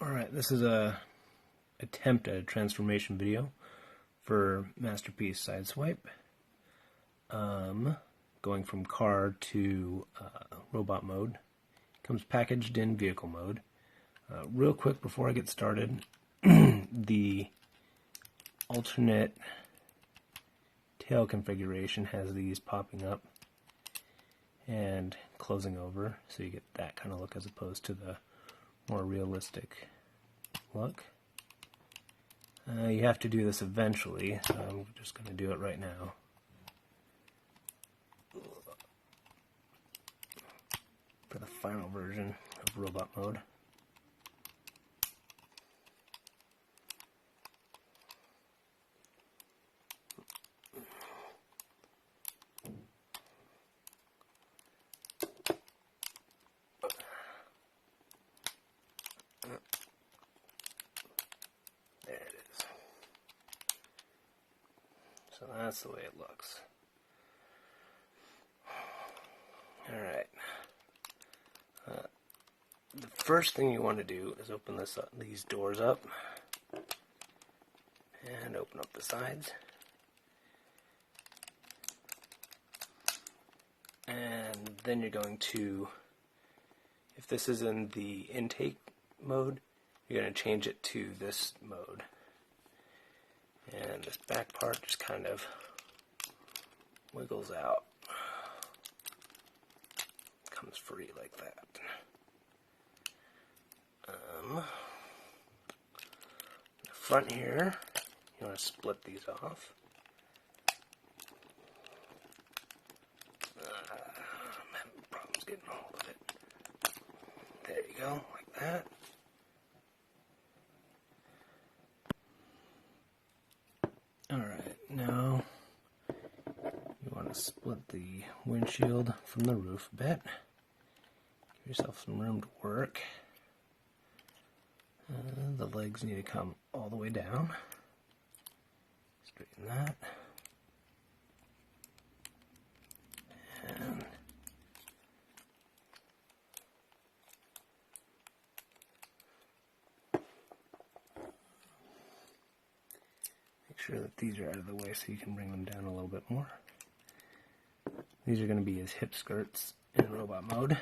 Alright, this is a attempt at a transformation video for Masterpiece Sideswipe. Going from car to robot mode. Comes packaged in vehicle mode. Real quick before I get started, the alternate tail configuration has these popping up and closing over, so you get that kind of look as opposed to the more realistic look. You have to do this eventually, so I'm just going to do it right now. For the final version of robot mode. There it is. So that's the way it looks. Alright. The first thing you want to do is open these doors up and open up the sides. And then you're going to, if this is in the intake mode, you're going to change it to this mode. And this back part just kind of wiggles out. Comes free like that. The front here, you want to split these off. I'm having problems getting a hold of it. There you go, like that. Alright, now you want to split the windshield from the roof a bit. Give yourself some room to work. The legs need to come all the way down. Straighten that. And make sure that these are out of the way so you can bring them down a little bit more. These are going to be his hip skirts in robot mode.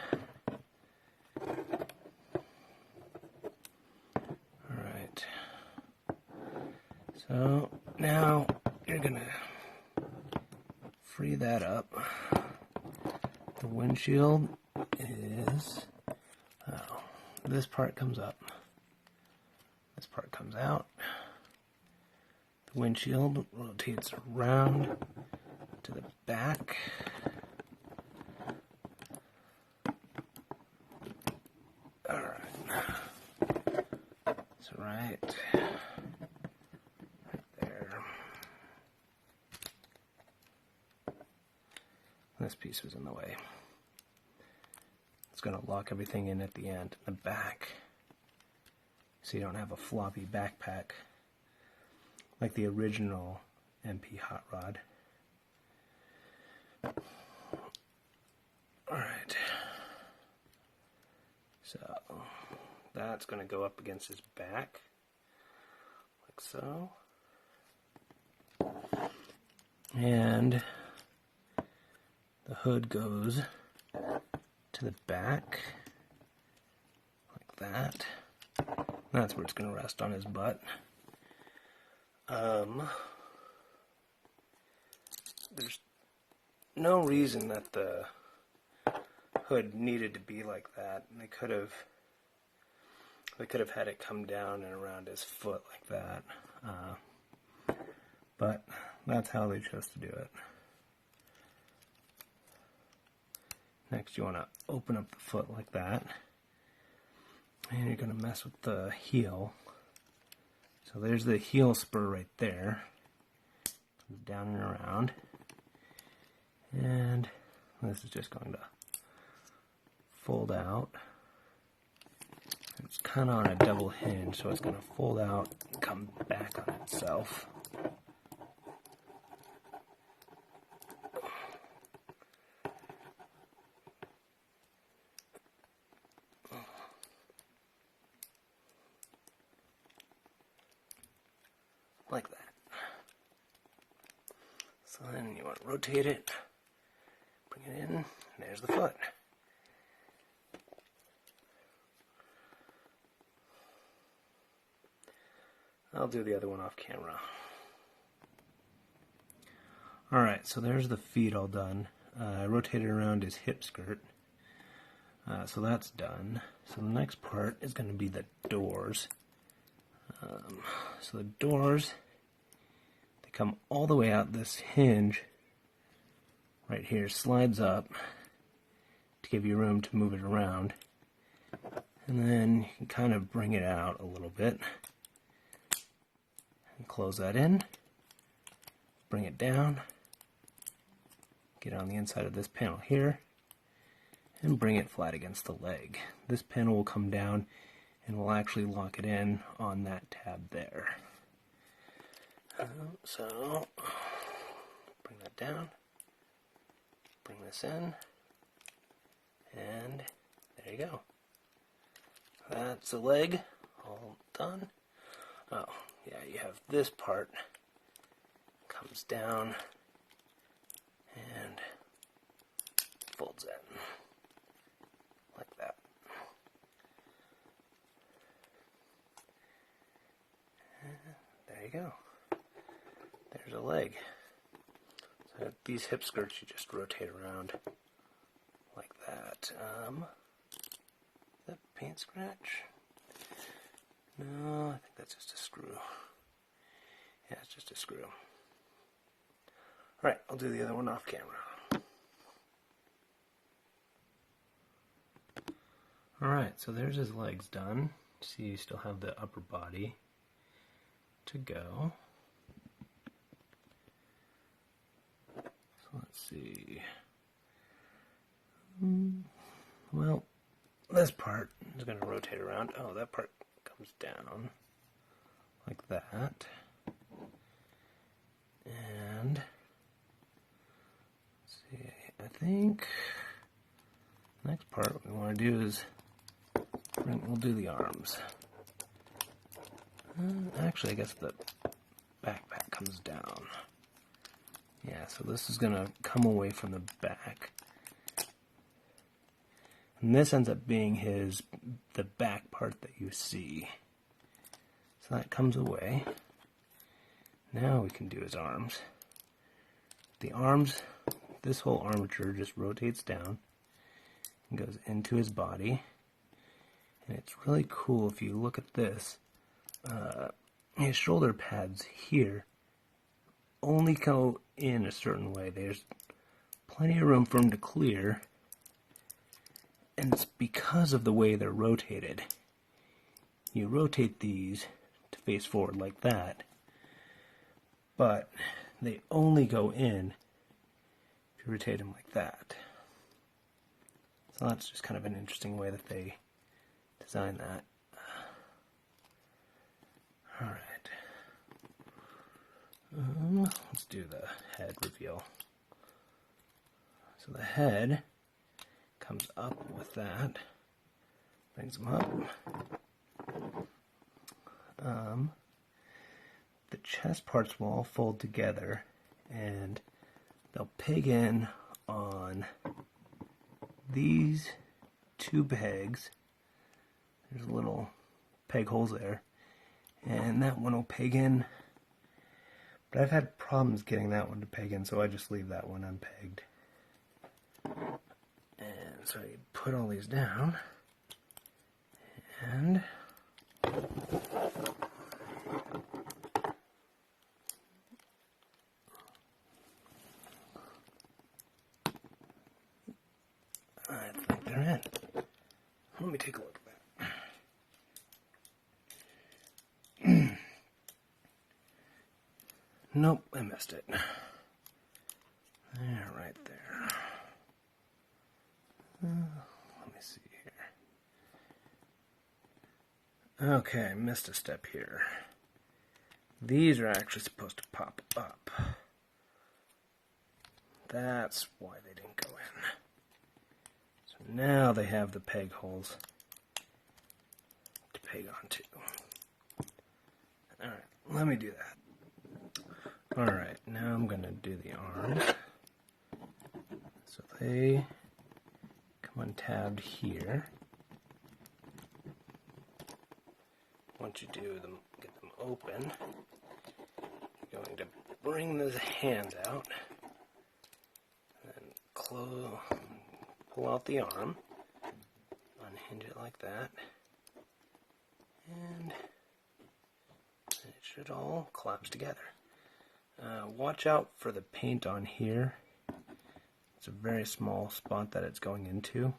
So now you're going to free that up. The windshield is, this part comes up. This part comes out. The windshield rotates around to the back. Alright. So right this piece was in the way. It's going to lock everything in at the end, the back, so you don't have a floppy backpack like the original MP Hot Rod. Alright, so that's going to go up against his back, like so, and the hood goes to the back, like that. That's where it's going to rest on his butt. There's no reason that the hood needed to be like that. They could have had it come down and around his foot like that. But that's how they chose to do it. Next, you want to open up the foot like that, and you're going to mess with the heel. So there's the heel spur right there. Comes down and around, and this is just going to fold out. It's kind of on a double hinge, so it's going to fold out and come back on itself. like that. So then you want to rotate it, bring it in, and there's the foot. I'll do the other one off camera. Alright, so there's the feet all done. I rotated around his hip skirt. So that's done. So the next part is going to be the doors. So the doors, they come all the way out. This hinge right here slides up to give you room to move it around. And then you can kind of bring it out a little bit. And close that in. Bring it down. Get on the inside of this panel here. And bring it flat against the leg. This panel will come down and we'll actually lock it in on that tab there. So, bring that down, bring this in, and there you go. That's the leg, all done. Oh, yeah, you have this part, comes down, and folds in, like that. There you go. There's a leg. So these hip skirts you just rotate around like that. Is that paint scratch? No, I think that's just a screw. Yeah, it's just a screw. Alright, I'll do the other one off camera. Alright, so there's his legs done. See, you still have the upper body to go. So let's see. Well, this part is going to rotate around. Oh, that part comes down like that. And let's see, I think the next part what we want to do is we'll do the arms. Actually, I guess the backpack comes down. Yeah, so this is going to come away from the back. And this ends up being the back part that you see. So that comes away. Now we can do his arms. The arms, this whole armature just rotates down and goes into his body. And it's really cool if you look at this. His shoulder pads here only go in a certain way. There's plenty of room for him to clear, and it's because of the way they're rotated. You rotate these to face forward like that, but they only go in if you rotate them like that. So that's just kind of an interesting way that they design that. Alright, let's do the head reveal. So the head comes up with that, brings them up. The chest parts will all fold together and they'll peg in on these two pegs. There's little peg holes there. And that one will peg in, but I've had problems getting that one to peg in, so I just leave that one unpegged. And so you put all these down, and I think they're in. Let me take a look at that. Nope, I missed it. There, right there. Let me see here. Okay, I missed a step here. These are actually supposed to pop up. That's why they didn't go in. So now they have the peg holes to peg onto. Alright, let me do that. Alright, now I'm going to do the arms. So they come untabbed here. Once you do them, get them open, you're going to bring those hands out and pull out the arm, unhinge it like that, and it should all collapse together. Watch out for the paint on here. It's a very small spot that it's going into.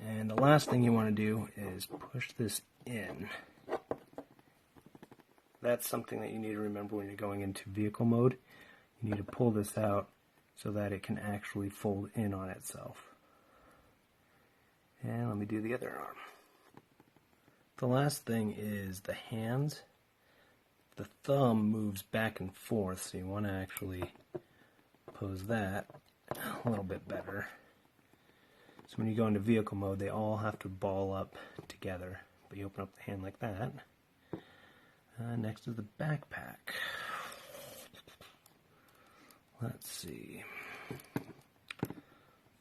And the last thing you want to do is push this in. That's something that you need to remember when you're going into vehicle mode. You need to pull this out so that it can actually fold in on itself. And let me do the other arm. The last thing is the hands. The thumb moves back and forth, so you want to actually pose that a little bit better. So when you go into vehicle mode, they all have to ball up together, but you open up the hand like that. Next is the backpack. Let's see.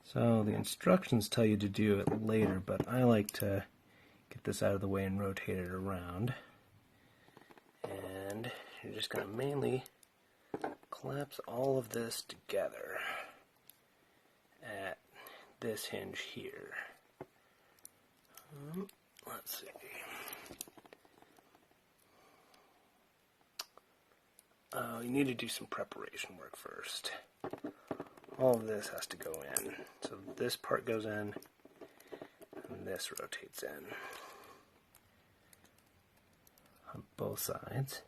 So the instructions tell you to do it later, but I like to get this out of the way and rotate it around. And you're just going to mainly collapse all of this together at this hinge here. Let's see. You need to do some preparation work first. All of this has to go in. So this part goes in, and this rotates in on both sides.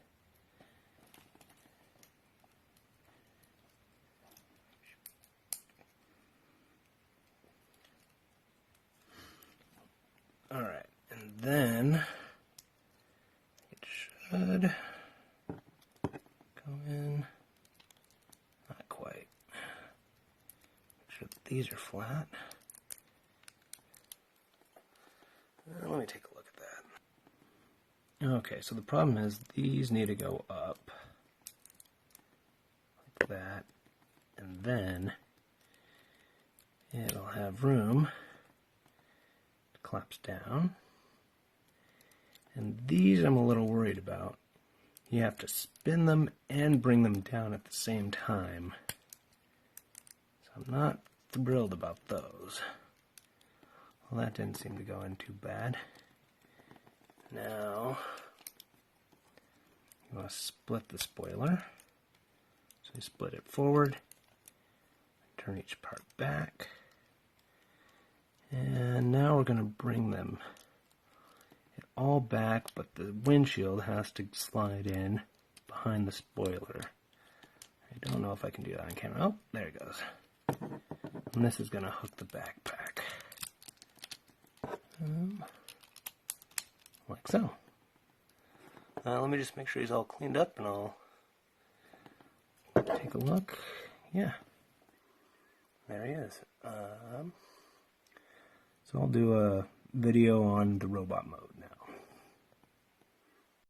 Alright, and then it should go in. Not quite. Make sure that these are flat. Let me take a look at that. Okay, so the problem is these need to go up like that, and then it'll have room to collapse down. And these I'm a little worried about. You have to spin them and bring them down at the same time. So I'm not thrilled about those. Well, that didn't seem to go in too bad. Now, you want to split the spoiler. So you split it forward, turn each part back, and now we're going to bring them all back, but the windshield has to slide in behind the spoiler. I don't know if I can do that on camera. Oh, there it goes. And this is going to hook the backpack. Like so. Let me just make sure he's all cleaned up and I'll take a look. Yeah. There he is. So I'll do a video on the robot mode.